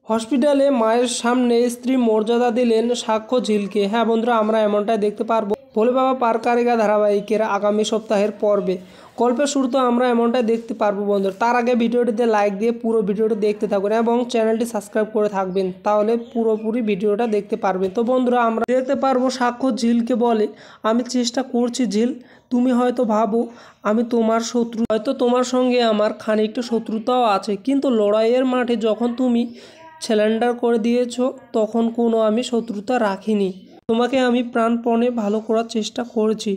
হসপিটালে মায়ের সামনে স্ত্রী মর্যাদা দিলেন সাক্ষ্য ঝিলকে। হ্যাঁ বন্ধুরা, আমরা এমনটাই দেখতে পারবো ভোলে বাবা পারকারিকা ধারাবাহিকের আগামী সপ্তাহের পর্বে। গল্পের শুরুতে আমরা এমনটাই দেখতে পারবো বন্ধুরা। তার আগে ভিডিওটিতে লাইক দিয়ে পুরো ভিডিওটি দেখতে থাকুন এবং চ্যানেলটি সাবস্ক্রাইব করে থাকবেন, তাহলে পুরোপুরি ভিডিওটা দেখতে পারবেন। তো বন্ধুরা, আমরা দেখতে পারবো সাক্ষ্য ঝিলকে বলে, আমি চেষ্টা করছি ঝিল, তুমি হয়তো ভাবো আমি তোমার শত্রু, হয়তো তোমার সঙ্গে আমার খানিকটা শত্রুতাও আছে, কিন্তু লড়াইয়ের মাঠে যখন তুমি স্যালেন্ডার করে দিয়েছো তখন কোনো আমি শত্রুতা রাখিনি। তোমাকে আমি প্রাণপণে ভালো করার চেষ্টা করেছি।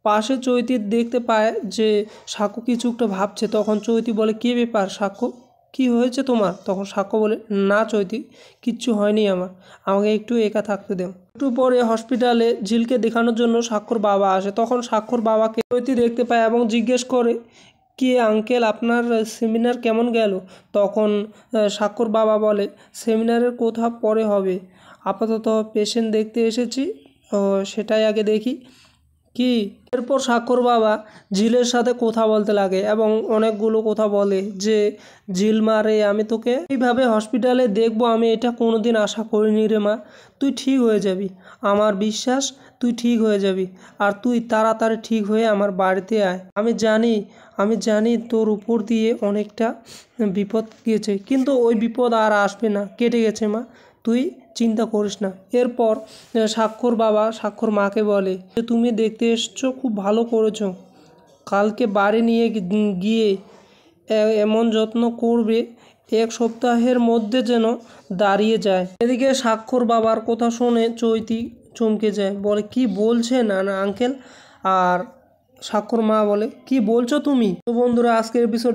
পাশে চৈতি দেখতে পায় যে সাক্ষ্য কিছু একটা ভাবছে। তখন চৈতি বলে, কী ব্যাপার সাক্ষ্য, কী হয়েছে তোমার? তখন সাক্ষ্য বলে, না চৈতি, কিচ্ছু হয়নি আমার, আমাকে একটু একা থাকতে দাও। একটু পরে হসপিটালে ঝিলকে দেখানোর জন্য সাক্ষর বাবা আসে। তখন সাক্ষর বাবাকে চৈতি দেখতে পায় এবং জিজ্ঞেস করে, কি আঙ্কেল, আপনার সেমিনার কেমন গেল? তখন সাক্ষর বাবা বলে, সেমিনারের কথা পরে হবে, আপাতত পেশেন্ট দেখতে এসেছি, সেটাই আগে দেখি। কি? এরপর সাক্ষর বাবা ঝিলের সাথে কথা বলতে লাগে এবং অনেকগুলো কথা বলে যে, ঝিল মারে, আমি তোকে এইভাবে হসপিটালে দেখবো আমি এটা কোনোদিন আশা করিনি রে মা। তুই ঠিক হয়ে যাবি, আমার বিশ্বাস তুই ঠিক হয়ে যাবি, আর তুই তাড়াতাড়ি ঠিক হয়ে আমার বাড়িতে আয়। আমি জানি তোর উপর দিয়ে অনেকটা বিপদ গিয়েছে, কিন্তু ওই বিপদ আর আসবে না, কেটে গেছে মা, তুই চিন্তা করিস না। এরপর সাক্ষর বাবা সাক্ষর মাকে বলে যে, তুমি দেখতে এসছো, খুব ভালো করেছো, কালকে বাড়ি নিয়ে গিয়ে এমন যত্ন করবে এক সপ্তাহের মধ্যে যেন দাঁড়িয়ে যায়। এদিকে সাক্ষর বাবার কথা শুনে চৈতি চমকে যায়, বলে, কি বলছেন না আঙ্কেল? আর সাক্ষর মা বলে, কি বলছো তুমি? তো বন্ধুরা, আজকের এপিসোড